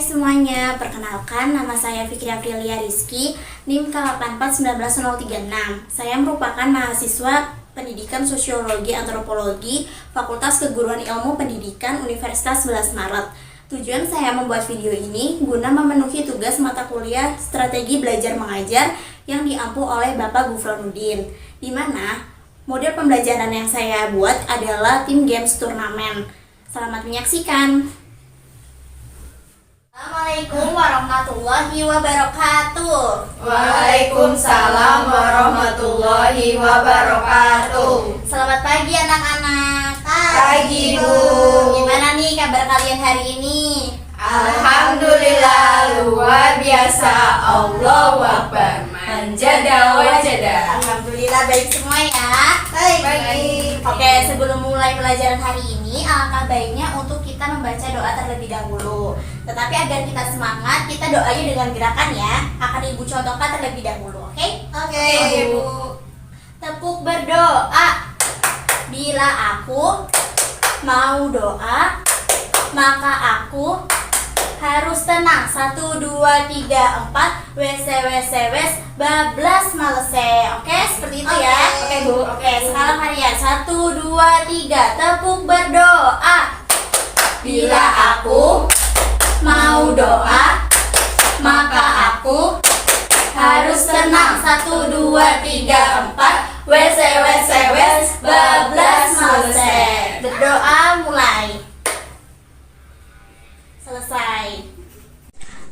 Hai semuanya, perkenalkan nama saya Fikri Aprilia Rizky, NIM K84191036. Saya merupakan mahasiswa Pendidikan Sosiologi Antropologi Fakultas Keguruan Ilmu Pendidikan Universitas 11 Maret. Tujuan saya membuat video ini guna memenuhi tugas mata kuliah Strategi Belajar Mengajar yang diampu oleh Bapak Gufronuddin, di mana model pembelajaran yang saya buat adalah tim games turnamen. Selamat menyaksikan. Assalamualaikum warahmatullahi wabarakatuh. Waalaikumsalam warahmatullahi wabarakatuh. Selamat pagi anak-anak. Pagi, Bu. Gimana nih kabar kalian hari ini? Alhamdulillah luar biasa. Allahu Akbar. Manjada wajada. Alhamdulillah baik semua ya. Baik. Oke, sebelum mulai pelajaran hari ini, alangkah baiknya untuk kita membaca doa terlebih dahulu. Tetapi agar kita semangat, kita doanya dengan gerakan ya. Akan Ibu contohkan terlebih dahulu, oke? Oke, Bu. Tepuk berdoa. Bila aku mau doa, maka aku harus tenang. 1, 2, 3, 4. Wes, bablas malese. Oke, seperti itu ya. Oke, Bu. Oke, sekarang kalian 1, 2, 3. Tepuk berdoa. Bila aku mau doa, maka aku harus tenang. 1, 2, 3, 4. Wes, bablas malese. Berdoa mulai. Selesai.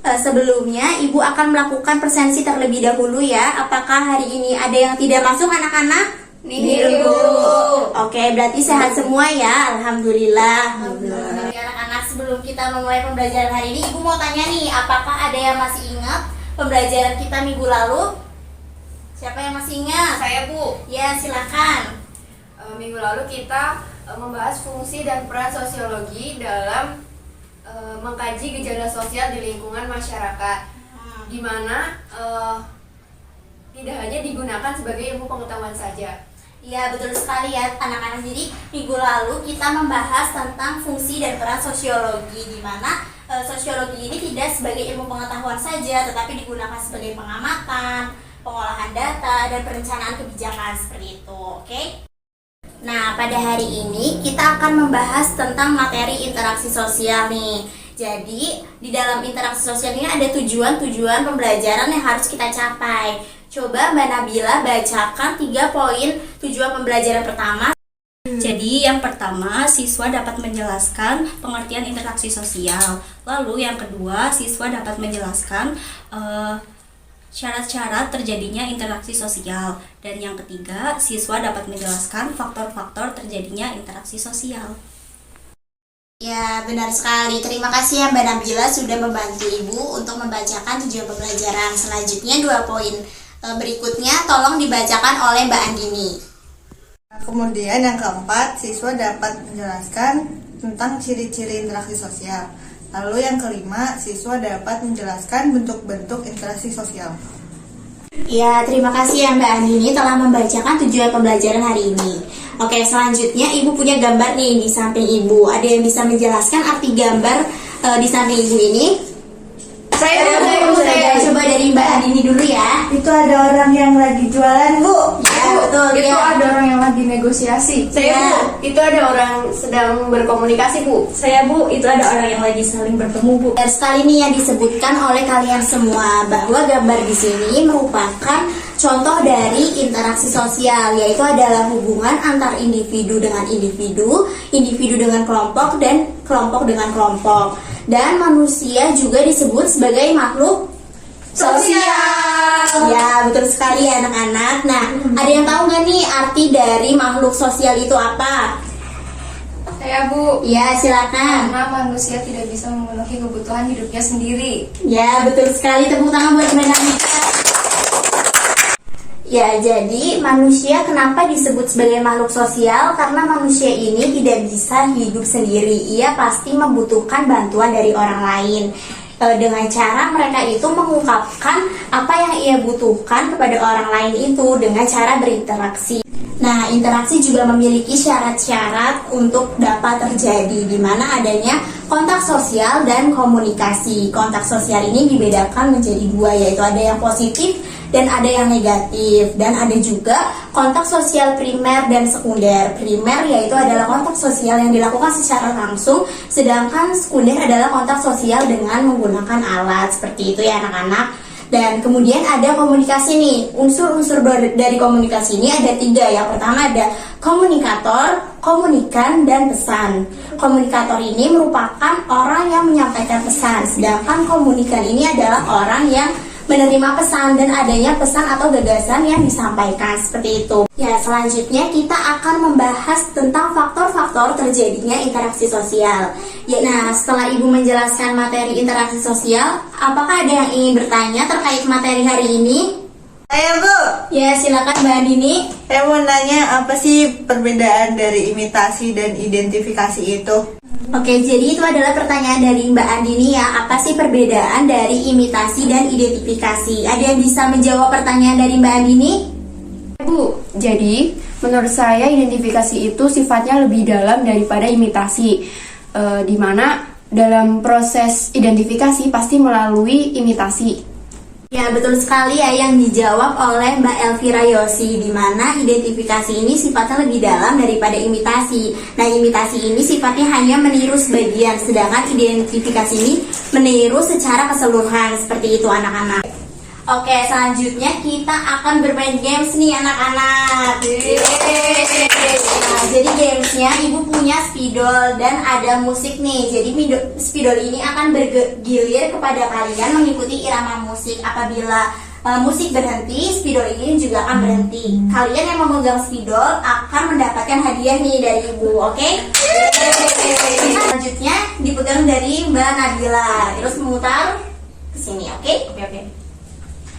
Sebelumnya Ibu akan melakukan presensi terlebih dahulu ya. Apakah hari ini ada yang tidak masuk anak-anak? Nihil, Bu. Oke, berarti sehat semua ya. Alhamdulillah. Anak-anak, sebelum kita memulai pembelajaran hari ini, Ibu mau tanya nih, apakah ada yang masih ingat pembelajaran kita minggu lalu? Siapa yang masih ingat? Saya, Bu. Ya, silakan. Minggu lalu kita membahas fungsi dan peran sosiologi dalam mengkaji gejala sosial di lingkungan masyarakat, di mana tidak hanya digunakan sebagai ilmu pengetahuan saja. Iya, betul sekali ya anak-anak. Jadi minggu lalu kita membahas tentang fungsi dan peran sosiologi, di mana sosiologi ini tidak sebagai ilmu pengetahuan saja, tetapi digunakan sebagai pengamatan, pengolahan data, dan perencanaan kebijakan seperti itu. Oke? Nah, pada hari ini kita akan membahas tentang materi interaksi sosial nih. Jadi, di dalam interaksi sosial ini ada tujuan-tujuan pembelajaran yang harus kita capai. Coba Mbak Nabila bacakan 3 poin tujuan pembelajaran pertama. Jadi yang pertama, siswa dapat menjelaskan pengertian interaksi sosial. Lalu yang kedua, siswa dapat menjelaskan syarat-syarat terjadinya interaksi sosial. Dan yang ketiga, siswa dapat menjelaskan faktor-faktor terjadinya interaksi sosial. Ya, benar sekali. Terima kasih ya Mbak Nabila sudah membantu Ibu untuk membacakan tujuan pembelajaran. Selanjutnya 2 poin berikutnya tolong dibacakan oleh Mbak Andini. Kemudian yang keempat, siswa dapat menjelaskan tentang ciri-ciri interaksi sosial. Lalu yang kelima, siswa dapat menjelaskan bentuk-bentuk interaksi sosial. Ya, terima kasih ya Mbak Andini telah membacakan tujuan pembelajaran hari ini. Oke, selanjutnya Ibu punya gambar nih di samping Ibu. Ada yang bisa menjelaskan arti gambar di samping Ibu ini? Saya Coba dari Mbak Andini dulu ya. Itu ada orang yang lagi jualan, Bu. Ya, betul. Itu Ya. ada orang yang lagi negosiasi. Saya, Bu. Itu ada orang sedang berkomunikasi, Bu. Saya, Bu, itu ada orang yang lagi saling bertemu, Bu. Benar sekali nih yang disebutkan oleh kalian semua, bahwa gambar di sini merupakan contoh dari interaksi sosial, yaitu adalah hubungan antar individu dengan individu, individu dengan kelompok, dan kelompok dengan kelompok. Dan manusia juga disebut sebagai makhluk sosial. Ya, betul sekali ya anak-anak. Nah, ada yang tahu nggak nih arti dari makhluk sosial itu apa? Saya, Bu. Ya, silakan. Karena manusia tidak bisa memenuhi kebutuhan hidupnya sendiri. Ya, betul sekali. Tepuk tangan buat Mbak Nabila. Ya, jadi manusia kenapa disebut sebagai makhluk sosial? Karena manusia ini tidak bisa hidup sendiri. Ia pasti membutuhkan bantuan dari orang lain. Dengan cara mereka itu mengungkapkan apa yang ia butuhkan kepada orang lain itu dengan cara berinteraksi. Nah, interaksi juga memiliki syarat-syarat untuk dapat terjadi, di mana adanya kontak sosial dan komunikasi. Kontak sosial ini dibedakan menjadi dua, yaitu ada yang positif dan ada yang negatif. Dan ada juga kontak sosial primer dan sekunder. Primer yaitu adalah kontak sosial yang dilakukan secara langsung, sedangkan sekunder adalah kontak sosial dengan menggunakan alat. Seperti itu ya anak-anak. Dan kemudian ada komunikasi nih. Unsur-unsur dari komunikasi ini ada 3. Yang pertama ada komunikator, komunikan, dan pesan. Komunikator ini merupakan orang yang menyampaikan pesan, sedangkan komunikan ini adalah orang yang menerima pesan dan adanya pesan atau gagasan yang disampaikan, seperti itu. Ya, selanjutnya kita akan membahas tentang faktor-faktor terjadinya interaksi sosial. Ya, nah, setelah Ibu menjelaskan materi interaksi sosial, apakah ada yang ingin bertanya terkait materi hari ini? Ayo Bu, Ya, silakan Mbak Andini. saya mau nanya apa sih perbedaan dari imitasi dan identifikasi itu? Oke, jadi itu adalah pertanyaan dari Mbak Andini ya. Apa sih perbedaan dari imitasi dan identifikasi? Ada yang bisa menjawab pertanyaan dari Mbak Andini? Bu, jadi menurut saya identifikasi itu sifatnya lebih dalam daripada imitasi, di mana dalam proses identifikasi pasti melalui imitasi. Ya, betul sekali ya yang dijawab oleh Mbak Elvira Yosi, di mana identifikasi ini sifatnya lebih dalam daripada imitasi. Nah, imitasi ini sifatnya hanya meniru sebagian, sedangkan identifikasi ini meniru secara keseluruhan. Seperti itu anak-anak. Oke, selanjutnya kita akan bermain games nih anak-anak. Nah, jadi gamesnya Ibu punya spidol dan ada musik nih. Jadi spidol ini akan bergilir kepada kalian mengikuti irama musik. Apabila musik berhenti, spidol ini juga akan berhenti. Kalian yang memegang spidol akan mendapatkan hadiah nih dari Ibu, oke? Selanjutnya dipegang dari Mbak Nabila. Terus memutar ke sini, oke? Oke.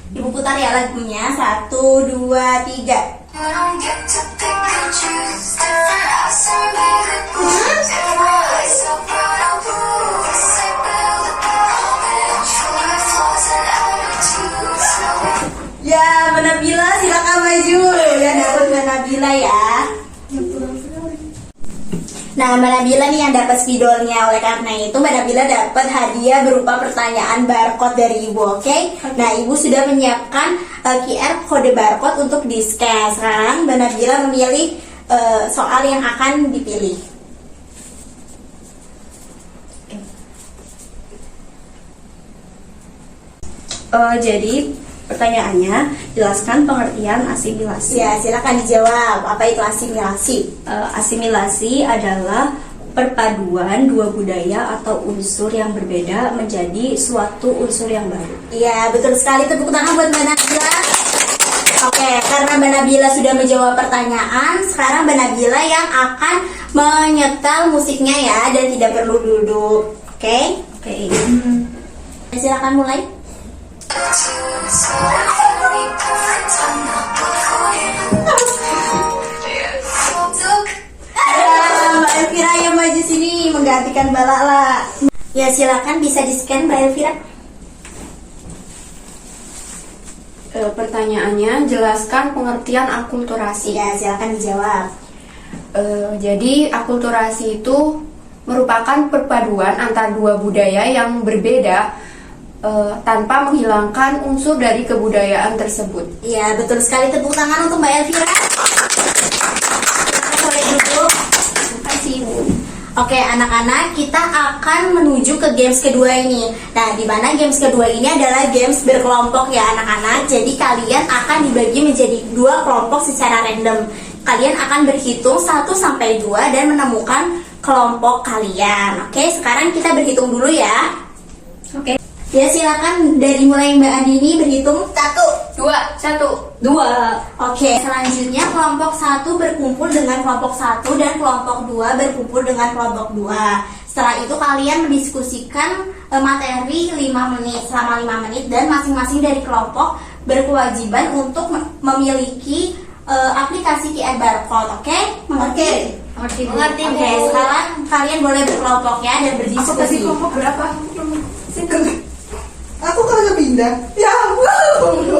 Ibu putar ya lagunya. 1, 2, 3. Ya, Mbak Nabila silakan maju. Ya, dapat Mbak Nabila ya. Nah, Mbak Nabila nih yang dapat spidolnya. Oleh karena itu Mbak Nabila dapat hadiah berupa pertanyaan barcode dari Ibu, oke? Nah, Ibu sudah menyiapkan QR kode barcode untuk di-scan. Sekarang Mbak Nabila memilih soal yang akan dipilih. Jadi pertanyaannya, jelaskan pengertian asimilasi. Ya, silakan dijawab. Apa itu asimilasi? Asimilasi adalah perpaduan dua budaya atau unsur yang berbeda menjadi suatu unsur yang baru. Iya, betul sekali. Tepuk tangan buat Mbak Nabila. Oke, karena Mbak Nabila sudah menjawab pertanyaan, sekarang Mbak Nabila yang akan menyetel musiknya ya, dan tidak perlu duduk. Oke? Oke. Silakan mulai. Mbak Elvira yang maju sini menggantikan Mbak Lala. Ya, silakan bisa di-scan Mbak Elvira. Pertanyaannya, jelaskan pengertian akulturasi. Ya, silakan dijawab. Jadi akulturasi itu merupakan perpaduan antara dua budaya yang berbeda tanpa menghilangkan unsur dari kebudayaan tersebut. Ya, betul sekali. Tepuk tangan untuk Mbak Elvira. Boleh duduk. Terima kasih, Bu. Oke, anak-anak, kita akan menuju ke games kedua ini. Nah, di mana games kedua ini adalah games berkelompok ya anak-anak. Jadi kalian akan dibagi menjadi 2 kelompok secara random. Kalian akan berhitung 1 sampai 2 dan menemukan kelompok kalian. Oke, sekarang kita berhitung dulu ya. Oke. Ya, silakan dari mulai Mbak Andini berhitung 1, 2, 1. 2. Oke, selanjutnya kelompok 1 berkumpul dengan kelompok 1 dan kelompok 2 berkumpul dengan kelompok 2. Setelah itu kalian mendiskusikan materi 5 menit, selama 5 menit, dan masing-masing dari kelompok berkewajiban untuk memiliki aplikasi QR barcode, oke? Mengerti? Mengerti. Oke, sekarang kalian boleh berkelompok ya dan berdiskusi. Kelompok berapa? Aku kagak pindah. Ya ampun.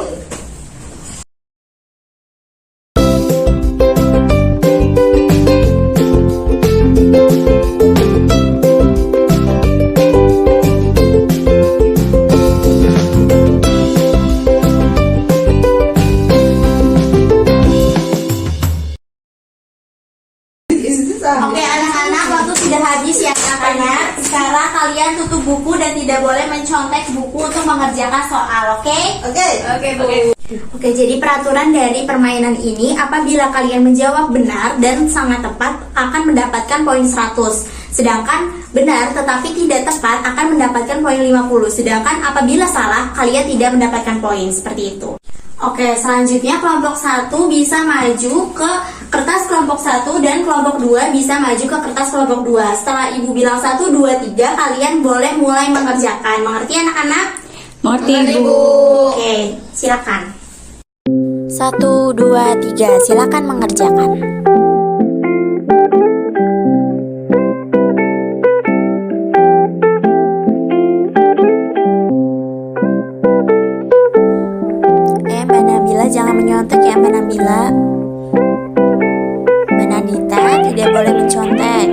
kalian tutup buku dan tidak boleh mencontek buku untuk mengerjakan soal, oke? Oke. Oke, Bu. Oke, jadi peraturan dari permainan ini apabila kalian menjawab benar dan sangat tepat akan mendapatkan poin 100. Sedangkan benar tetapi tidak tepat akan mendapatkan poin 50. Sedangkan apabila salah kalian tidak mendapatkan poin, seperti itu. Oke, selanjutnya kelompok 1 bisa maju ke kertas kelompok 1 dan kelompok 2 bisa maju ke kertas kelompok 2. Setelah ibu bilang 1, 2, 3, kalian boleh mulai mengerjakan. Mengerti anak-anak? Mengerti, Bu. Oke, silakan. 1, 2, 3, silakan mengerjakan. Mbak Nabila jangan menyontek ya Mbak Nabila. Mbak Nadita tidak boleh mencontek.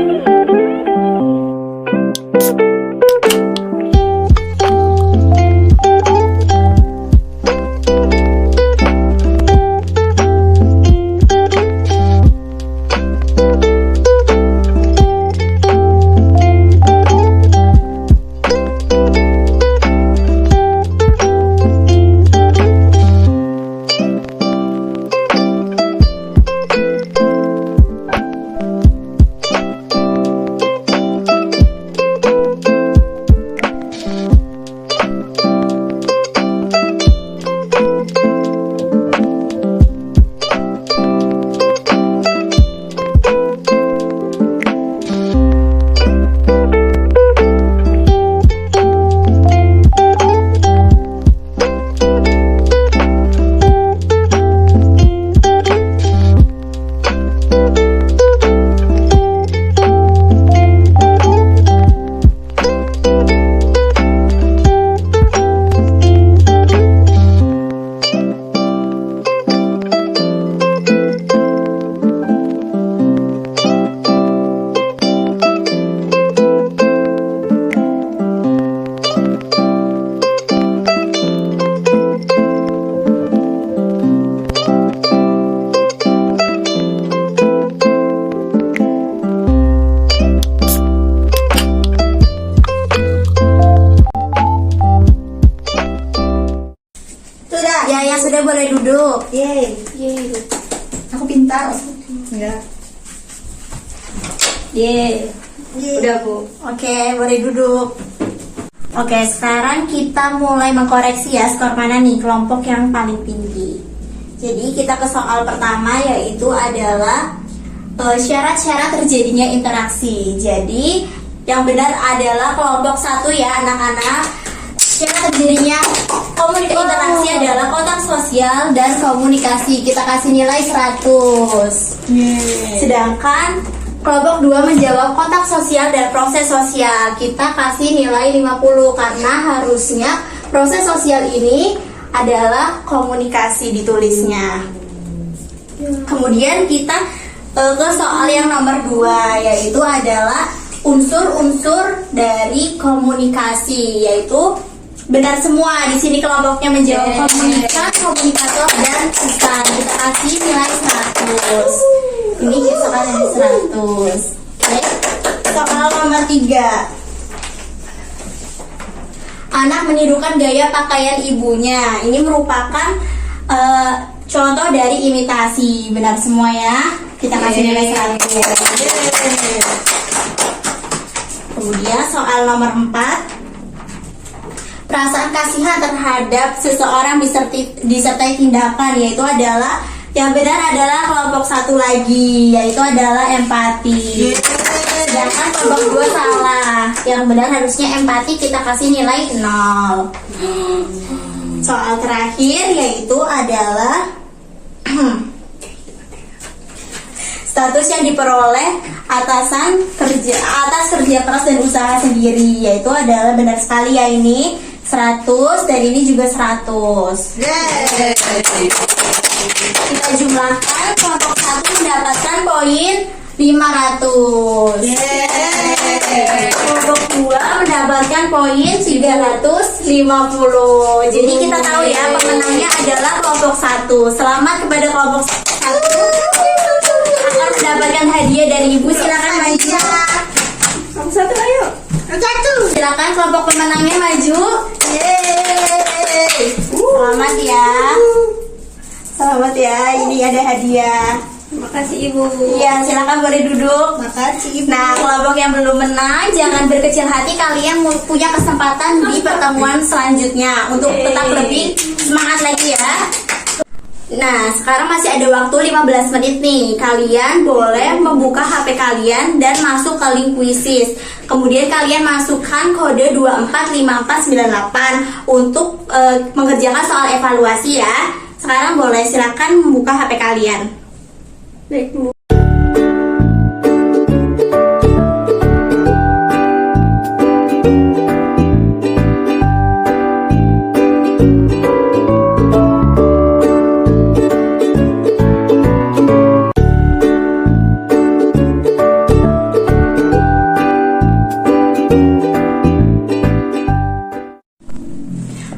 Ya, yang sudah boleh duduk. Yeay. Aku pintar. Enggak. Yeay. Udah, Bu. Oke, boleh duduk. Oke, sekarang kita mulai mengkoreksi ya skor mana nih kelompok yang paling tinggi. Jadi kita ke soal pertama yaitu adalah syarat-syarat terjadinya interaksi. Jadi yang benar adalah kelompok 1 ya anak-anak. Syarat terjadinya interaksi adalah kontak sosial dan komunikasi. Kita kasih nilai 100. Sedangkan kelompok 2 menjawab kontak sosial dan proses sosial. Kita kasih nilai 50 karena harusnya proses sosial ini adalah komunikasi ditulisnya. Kemudian kita ke soal yang nomor 2 yaitu adalah unsur-unsur dari komunikasi, yaitu benar semua. Di sini kelompoknya menjawab komunikan, komunikator, dan pesan. Kita kasih nilai 100. Ini soal yang 100. Oke. Soal nomor 3. Anak menirukan gaya pakaian ibunya. Ini merupakan contoh dari imitasi. Benar semua ya. Kita kasih nilai 100. Kemudian soal nomor 4. Perasaan kasihan terhadap seseorang disertai tindakan, yaitu adalah yang benar adalah kelompok 1 lagi, yaitu adalah empati. Sedangkan kelompok 2 salah. Yang benar harusnya empati, kita kasih nilai 0. Soal terakhir yaitu adalah status yang diperoleh atas kerja keras dan usaha sendiri, yaitu adalah benar sekali ya, ini 100 dan ini juga 100. Kita jumlahkan, kelompok 1 mendapatkan poin 500. Kelompok 2 mendapatkan poin 350. Jadi kita tahu ya pemenangnya adalah kelompok 1. Selamat kepada kelompok 1 akan mendapatkan hadiah dari ibu. Silakan maju. Kelompok 1 ayo. Satu. Silakan kelompok pemenangnya maju. Yeay. Selamat ya. Selamat ya. Ini ada hadiah. Terima kasih Ibu. Iya, silakan boleh duduk. Makasih Ibu. Nah, kelompok yang belum menang, jangan berkecil hati. Kalian punya kesempatan di pertemuan selanjutnya untuk tetap lebih semangat lagi ya. Nah, sekarang masih ada waktu 15 menit nih. Kalian boleh membuka HP kalian dan masuk ke link Quizzes. Kemudian kalian masukkan kode 245498 untuk mengerjakan soal evaluasi ya. Sekarang boleh silakan membuka HP kalian. Baik Bu.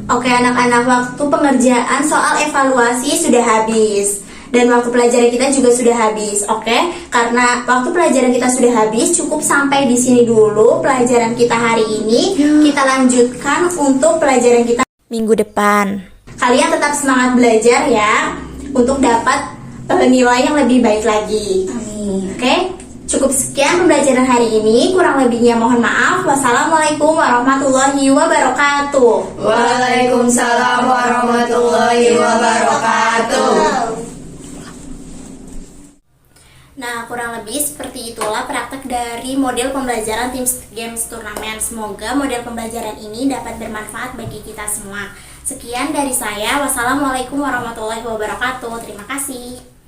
Oke anak-anak, waktu pengerjaan soal evaluasi sudah habis. Dan waktu pelajaran kita juga sudah habis, oke? Karena waktu pelajaran kita sudah habis, cukup sampai di sini dulu pelajaran kita hari ini. Kita lanjutkan untuk pelajaran kita minggu depan. Kalian tetap semangat belajar ya, untuk dapat nilai yang lebih baik lagi. Amin. Oke? Cukup sekian pembelajaran hari ini. Kurang lebihnya mohon maaf. Wassalamualaikum warahmatullahi wabarakatuh. Waalaikumsalam warahmatullahi wabarakatuh. Nah, kurang lebih seperti itulah praktek dari model pembelajaran Team Games Turnamen. Semoga model pembelajaran ini dapat bermanfaat bagi kita semua. Sekian dari saya. Wassalamualaikum warahmatullahi wabarakatuh. Terima kasih.